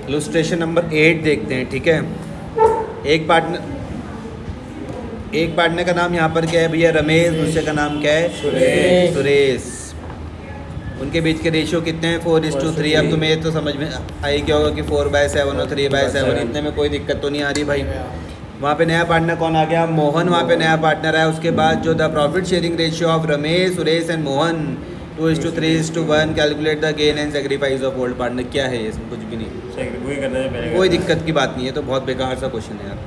Illustration number 8 देखते हैं, ठीक है। एक पार्टनर का नाम यहाँ पर क्या है भैया? रमेश। दूसरे का नाम क्या है? सुरेश। उनके बीच के रेशियो कितने हैं? 4:3। अब तुम्हें ये तो समझ में आई क्या होगा कि 4/7 और 3/7, इतने में कोई दिक्कत तो नहीं आ रही भाई। वहाँ पे नया पार्टनर कौन आ गया? मोहन। वहाँ पे नया पार्टनर है। उसके बाद जो the profit sharing ratio of Ramesh, Suresh and Mohan 2:3:1। Calculate the gain and sacrifice of old partner. क्या है इसमें? कुछ भी नहीं, कोई दिक्कत की बात नहीं है। तो बहुत बेकार सा क्वेश्चन है यार।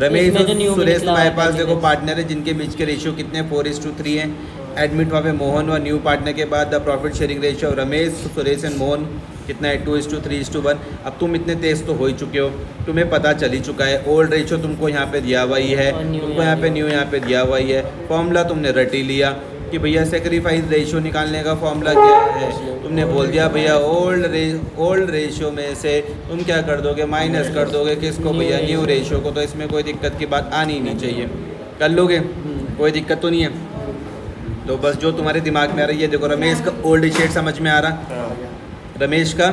रमेश और सुरेश तुम्हारे पास देखो पार्टनर है जिनके बीच के रेशियो कितने? 4:3 हैं। एडमिट वहाँ पे मोहन और न्यू पार्टनर के बाद the profit sharing ratio of Ramesh, Suresh and Mohan कितना है? 2:3:1। अब तुम इतने तेज तो हो ही चुके हो, तुम्हें पता चल ही चुका है। ओल्ड रेशियो तुमको यहाँ पे दिया हुआ ही है, तुमको यहाँ पे न्यू यहाँ पे दिया हुआ ही है। फॉर्मूला तुमने रट ही लिया कि भैया सेक्रीफाइस रेशियो निकालने का फॉर्मूला क्या है। तुमने बोल दिया भैया ओल्ड रेशियो में से तुम क्या कर दोगे? माइनस कर दोगे किसको भैया? न्यू रेशियो को। तो इसमें कोई दिक्कत की बात आनी नहीं चाहिए, कर लोगे, कोई दिक्कत तो नहीं है। तो बस जो तुम्हारे दिमाग में आ रही है, देखो रमेश का ओल्ड शेड समझ में आ रहा, रमेश का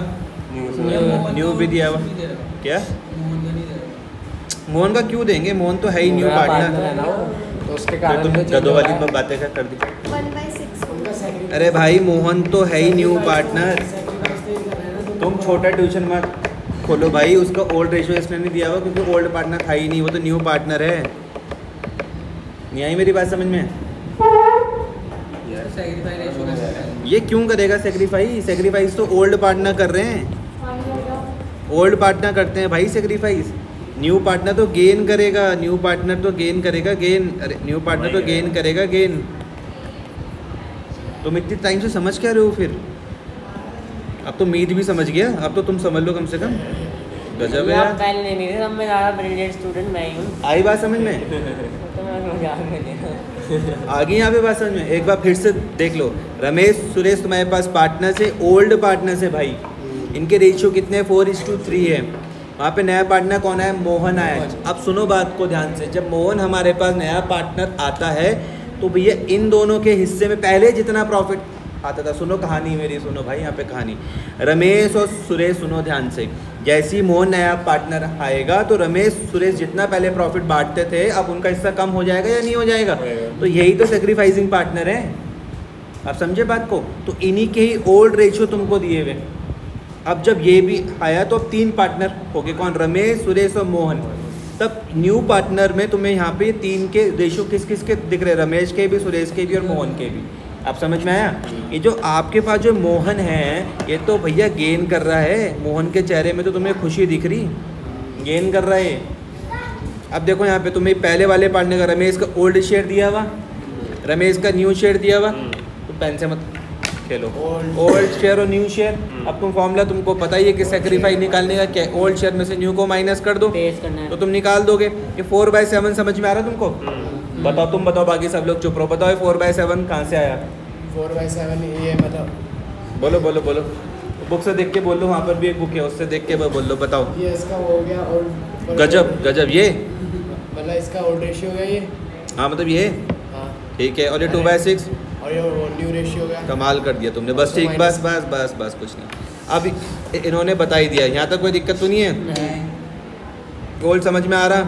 न्यू भी दिया हुआ। क्या मोहन का क्यों देंगे? मोहन तो है ही न्यू पार्टनर। तो उसके कारण तुम गधों वाली बातें कर दी। 1/6। अरे भाई मोहन तो है ही न्यू पार्टनर। तुम छोटा ट्यूशन मत खोलो भाई। उसका ओल्ड रेशियो इसने नहीं दिया हुआ क्योंकि ओल्ड पार्टनर था ही नहीं, वो तो न्यू पार्टनर है। नहीं आई मेरी बात समझ में? ये क्यों करेगा सेक्रीफाइस? सेक्रीफाइस तो ओल्ड पार्टनर कर रहे हैं, ओल्ड पार्टनर करते हैं भाई सेक्रीफाइस। न्यू पार्टनर तो गेन करेगा, न्यू पार्टनर तो गेन करेगा गेन। अरे न्यू पार्टनर तो गेन करेगा गेन। तुम इतनी टाइम से समझ क्या रहे हो फिर? अब तो मीत भी समझ गया, अब तो तुम समझ लो कम से कम। गजब है यार। पहले नहीं थे, मैं ज़्यादा ब्रिलियंट स्टूडेंट मैं ही हूँ। आई बात समझ में? तो मैं मजाक में नहीं। आ गई यहाँ पे बात समझ में? एक बार फिर से देख लो। रमेश सुरेश तुम्हारे पास पार्टनर से, ओल्ड पार्टनर से भाई। इनके रेशियो कितने? 4:3 है। वहाँ पे नया पार्टनर कौन है? मोहन आया। अब सुनो बात को ध्यान से। जब मोहन हमारे पास नया पार्टनर आता है तो भैया इन दोनों के हिस्से में पहले जितना प्रॉफिट आता था, सुनो कहानी मेरी, सुनो भाई यहाँ पे कहानी। रमेश और सुरेश सुनो ध्यान से। जैसे ही मोहन नया पार्टनर आएगा तो रमेश सुरेश जितना पहले प्रॉफिट बांटते थे अब उनका हिस्सा कम हो जाएगा या नहीं हो जाएगा? तो यही तो सेक्रीफाइसिंग पार्टनर है। आप समझे बात को? तो इन्हीं के ही ओल्ड रेशियो तुमको दिए हुए। अब जब ये भी आया तो अब 3 पार्टनर हो गए। कौन? रमेश सुरेश और मोहन। तब न्यू पार्टनर में तुम्हें यहाँ पे 3 के रेशियो किस किस के दिख रहे? रमेश के भी, सुरेश के भी और मोहन के भी। आप समझ में आया? ये जो आपके पास जो मोहन है ये तो भैया गेन कर रहा है। मोहन के चेहरे में तो तुम्हें खुशी दिख रही, गेन कर रहा है। अब देखो यहाँ पे तुम्हें पहले वाले पार्टनर का रमेश का ओल्ड शेयर दिया हुआ, रमेश का न्यू शेयर दिया हुआ। तो पेन से मत खेलो। ओल्ड शेयर और न्यू शेयर। अब तुम फॉर्मूला तुमको पता ही है कि सेक्रीफाइस निकालने का क्या? ओल्ड शेयर में से न्यू को माइनस कर दो तो तुम निकाल दोगे। ये 4/7 समझ में आ रहा तुमको? बताओ, तुम बताओ, बाकी सब लोग चुप रहो। बताओ 4/7 कहाँ से आया? 4/7 ये मतलब बोलो बोलो बोलो। बुक से देख के बोलो, वहाँ पर भी एक बुक है उससे देख के बोल लो। बताओ। ये इसका हो गया ओल्ड। गजब गजब। ये मतलब इसका ओल्ड रेशियो हो गया ये। हाँ मतलब ये हाँ ठीक है। और ये 2/6 और ये न्यू रेशियो हो गया। कमाल कर दिया तुमने। बस ठीक, बस बस बस बस कुछ नहीं। अब इन्होंने बता ही दिया। यहाँ तक कोई दिक्कत तो नहीं है? ओल्ड समझ में आ रहा,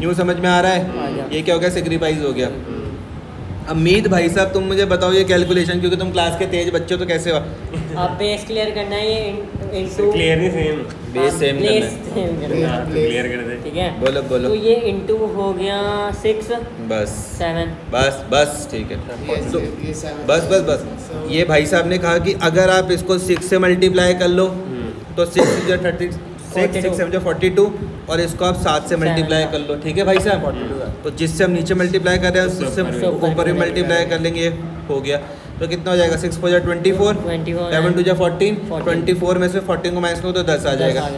न्यू समझ में आ रहा है। ये क्या हो गया? सेक्रीफाइस हो गया। अब मीत भाई साहब तुम मुझे बताओ ये कैलकुलेशन, क्योंकि तुम क्लास के तेज बच्चे हो तो कैसे हुआ? आप बेस क्लियर करना है, ये इनटू क्लियर नहीं सेम, बेस सेम करना है। क्लियर कर दे। ठीक है, बोलो बोलो। तो ये इनटू हो गया 6 बस 7। बस बस ठीक है। तो ये 7 बस बस बस ये भाई साहब ने कहा कि अगर आप इसको 6 से मल्टीप्लाई कर लो तो 6 6 42 और इसको आप 7 से मल्टीप्लाई कर लो। ठीक है भाई साहब? तो जिससे हम नीचे मल्टीप्लाई कर रहे हैं उससे ऊपर भी मल्टीप्लाई कर लेंगे। हो गया तो कितना हो जाएगा? 6 4 24, 7 2 14, 24 में से 14 को माइनस करो तो 10 आ जाएगा।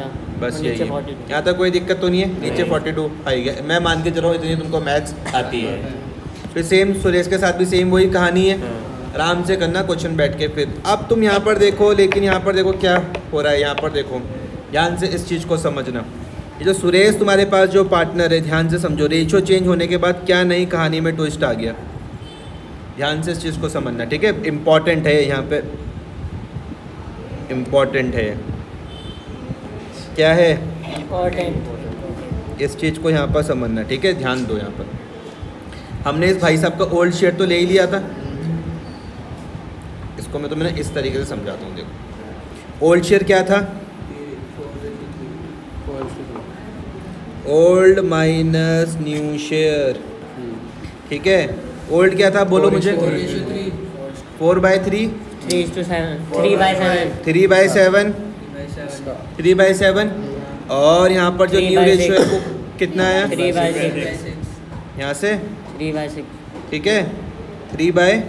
बस यही है। यहाँ तक कोई दिक्कत तो नहीं है? नीचे 42 आएगा। मैं मान के चल रहा हूँ इतनी तुमको मैथ्स आती है। फिर सेम सुरेश के साथ भी सेम वही कहानी है। आराम से करना क्वेश्चन बैठ के। फिर अब तुम यहाँ पर देखो, लेकिन यहाँ पर देखो क्या हो रहा है। यहाँ पर देखो, ध्यान से इस चीज़ को समझना। ये जो सुरेश तुम्हारे पास जो पार्टनर है, ध्यान से समझो। रेशियो चेंज होने के बाद क्या नई कहानी में ट्विस्ट आ गया? ध्यान से इस चीज़ को समझना, ठीक है? इम्पॉर्टेंट है, यहाँ पे इम्पॉर्टेंट है। क्या है? और 10 इस चीज़ को यहाँ पर समझना, ठीक है, ध्यान दो। यहाँ पर हमने इस भाई साहब का ओल्ड शेयर तो ले ही लिया था, इसको मैं तुम्हें इस तरीके से समझाता हूँ। देखो ओल्ड शेयर क्या था? ओल्ड माइनस न्यू शेयर, ठीक है। ओल्ड क्या था बोलो मुझे? 4/3 3/7 3/7 और यहाँ पर जो न्यू रेशियो है वो कितना है? 3/6 यहाँ से 3/6 ठीक है 3/6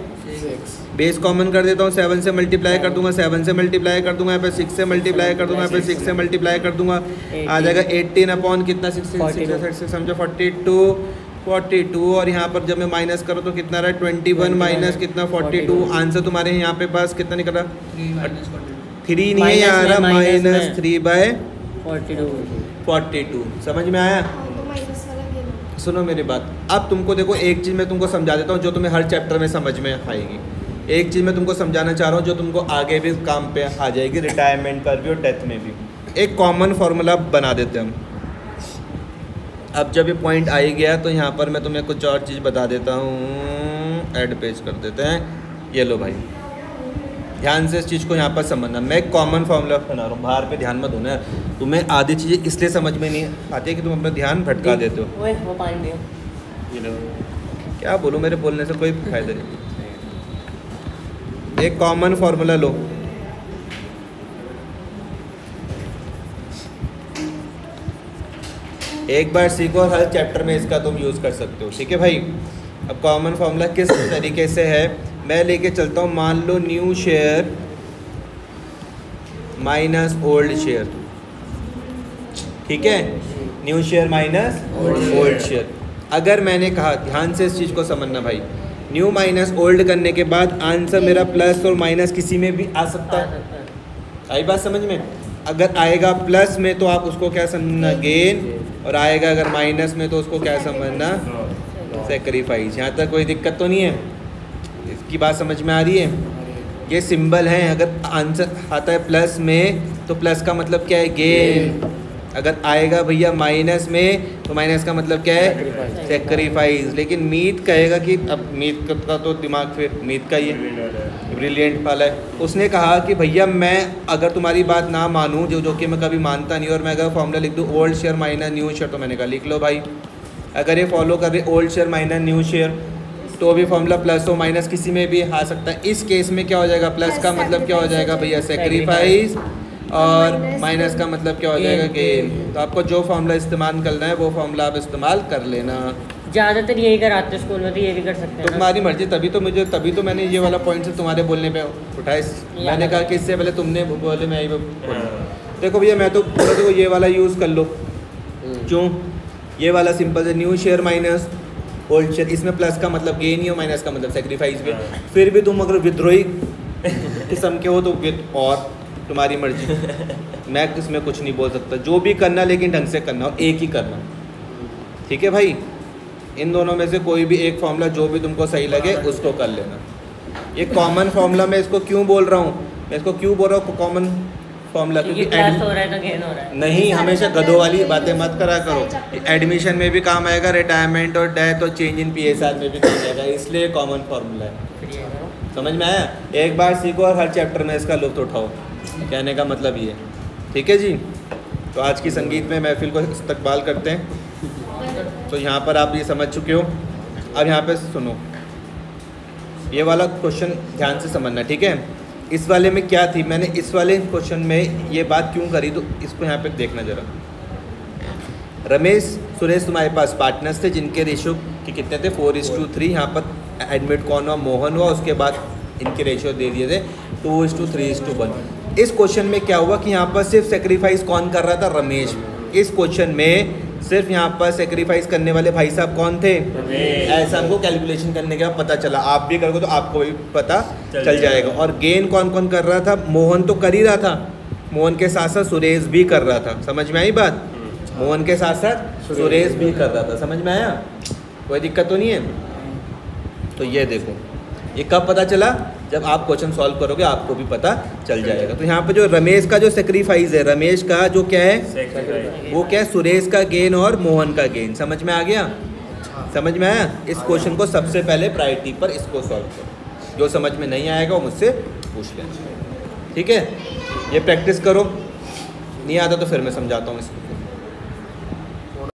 बेस कॉमन कर देता हूँ, 7 से मल्टीप्लाई कर दूंगा, 7 से मल्टीप्लाई कर दूंगा, यहाँ पे 6 से मल्टीप्लाई कर दूंगा, यहाँ पे 6 से मल्टीप्लाई कर दूंगा, आ जाएगा 18 अपॉन कितना 6 समझो 42 और यहाँ पर जब मैं माइनस करूँ तो कितना रहा है 21 माइनस कितना 42। आंसर तुम्हारे यहाँ पे पास कितना निकला? 3 नहीं है आ रहा, माइनस 3/42। समझ में आया? तो माइनस वाला गेम। सुनो मेरी बात, अब तुमको देखो एक चीज़ मैं तुमको समझा देता हूँ जो तुम्हें हर चैप्टर में समझ में आएगी। एक चीज़ मैं तुमको समझाना चाह रहा हूँ जो तुमको आगे भी काम पे आ जाएगी, रिटायरमेंट पर भी और डेथ में भी। एक कॉमन फार्मूला बना देते हैं हम। अब जब ये पॉइंट आ ही गया तो यहाँ पर मैं तुम्हें कुछ और चीज़ बता देता हूँ। ऐड पेज कर देते हैं, ये लो भाई ध्यान से इस चीज़ को यहाँ पर समझना। मैं एक कॉमन फार्मूला बना रहा हूँ, बाहर पे ध्यान मत होना। तुम्हें आधी चीज़ें इसलिए समझ में नहीं आती है कि तुम अपना ध्यान भटका देते हो। ओए वो पानी दे। क्या बोलूँ, मेरे बोलने से कोई फायदा नहीं। एक कॉमन फार्मूला लो, एक बार सीखो और हर चैप्टर में इसका तुम यूज़ कर सकते हो, ठीक है भाई। अब कॉमन फार्मूला किस तरीके से है, मैं लेके चलता हूँ। मान लो new share minus old share, ठीक है, new share minus old share. अगर मैंने कहा, ध्यान से इस चीज़ को समझना भाई, न्यू माइनस ओल्ड करने के बाद आंसर मेरा प्लस और माइनस किसी में भी आ सकता है। आई बात समझ में? अगर आएगा प्लस में तो आप उसको क्या समझना? गेन। और आएगा अगर माइनस में तो उसको क्या समझना? सेक्रीफाइस। यहाँ तक कोई दिक्कत तो नहीं है? इसकी बात समझ में आ रही है? ये सिंबल है, अगर आंसर आता है प्लस में तो प्लस का मतलब क्या है? गेन। अगर आएगा भैया माइनस में तो माइनस का मतलब क्या है? सेक्रीफाइस। लेकिन मीत कहेगा कि, अब मीत का तो दिमाग फिर मीत का ये ब्रिलियंट वाला है, उसने कहा कि भैया मैं अगर तुम्हारी बात ना मानूं, जो कि मैं कभी मानता नहीं, और मैं अगर फॉर्मूला लिख दूँ old share minus new share, तो मैंने कहा लिख लो भाई। अगर ये फॉलो कर रहे old share minus new share तो भी फॉर्मूला प्लस हो माइनस किसी में भी आ सकता है। इस केस में क्या हो जाएगा? प्लस का मतलब क्या हो जाएगा भैया? सेक्रीफाइस। और माइनस का मतलब क्या हो जाएगा? गेन। तो आपको जो फॉर्मूला इस्तेमाल करना है वो फॉर्मूला आप इस्तेमाल कर लेना। ज़्यादातर यही कराते स्कूल में, तो ये भी कर सकते हैं। तुम्हारी मर्जी। तभी तो मैंने ये वाला पॉइंट से तुम्हारे बोलने पे उठाए। मैंने कहा कि इससे पहले तुमने बोले मैं देखो भैया मैं तो बोला देखो ये वाला यूज़ कर लो। क्यों? ये वाला सिंपल है, new share minus old share, इसमें प्लस का मतलब गेन ही हो, माइनस का मतलब सेक्रीफाइस भी। फिर भी तुम अगर विद्रोही किस्म के हो तो और तुम्हारी मर्जी, मैं इसमें कुछ नहीं बोल सकता। जो भी करना लेकिन ढंग से करना और एक ही करना, ठीक है भाई। इन दोनों में से कोई भी एक फॉर्मूला जो भी तुमको सही लगे उसको कर लेना। ये कॉमन फॉर्मूला मैं इसको क्यों बोल रहा हूँ? मैं इसको क्यों बोल रहा हूँ कॉमन फॉर्मूला? क्योंकि प्लस हो रहा है तो गेन हो रहा है। नहीं, हमेशा गधों वाली बातें मत करा करो। एडमिशन में भी काम आएगा, रिटायरमेंट और डेथ और चेंज इन PSR में भी काम आएगा, इसलिए कॉमन फार्मूला है। समझ में आया? एक बार सीखो और हर चैप्टर में इसका लुत्फ उठाओ, कहने का मतलब ये। ठीक है जी, तो आज की संगीत में महफिल को इस्तकबाल करते हैं। तो यहाँ पर आप ये समझ चुके हो। अब यहाँ पे सुनो, ये वाला क्वेश्चन ध्यान से समझना, ठीक है। इस वाले में क्या थी, मैंने इस वाले क्वेश्चन में ये बात क्यों करी, तो इसको यहाँ पे देखना ज़रा। रमेश सुरेश तुम्हारे पास पार्टनर्स थे जिनके रेशियो के कितने थे? 4:3। यहाँ पर एडमिट कौन हुआ? मोहन हुआ। उसके बाद इनके रेशियो दे दिए थे 2:3:1। इस क्वेश्चन में क्या हुआ कि यहाँ पर सिर्फ सेक्रीफाइस कौन कर रहा था? रमेश। इस क्वेश्चन में सिर्फ यहाँ पर सेक्रीफाइस करने वाले भाई साहब कौन थे? ऐसा हमको कैलकुलेशन करने के बाद पता चला। आप भी करोगे तो आपको भी पता चल जाएगा। और गेन कौन कौन कर रहा था? मोहन तो कर ही रहा था, मोहन के साथ साथ सुरेश भी कर रहा था। समझ में आई बात? मोहन के साथ साथ सुरेश भी कर रहा था। समझ में आया? कोई दिक्कत तो नहीं है? तो ये देखो, ये कब पता चला? जब आप क्वेश्चन सॉल्व करोगे आपको भी पता चल जाएगा। तो यहाँ पे जो रमेश का जो सेक्रीफाइस है, रमेश का जो क्या है वो क्या है, सुरेश का गेन और मोहन का गेन। समझ में आ गया? समझ में आया? इस क्वेश्चन को सबसे पहले प्रायोरिटी पर इसको सॉल्व करो, जो समझ में नहीं आएगा वो मुझसे पूछ लेना। ठीक है, ये प्रैक्टिस करो, नहीं आता तो फिर मैं समझाता हूँ इसको।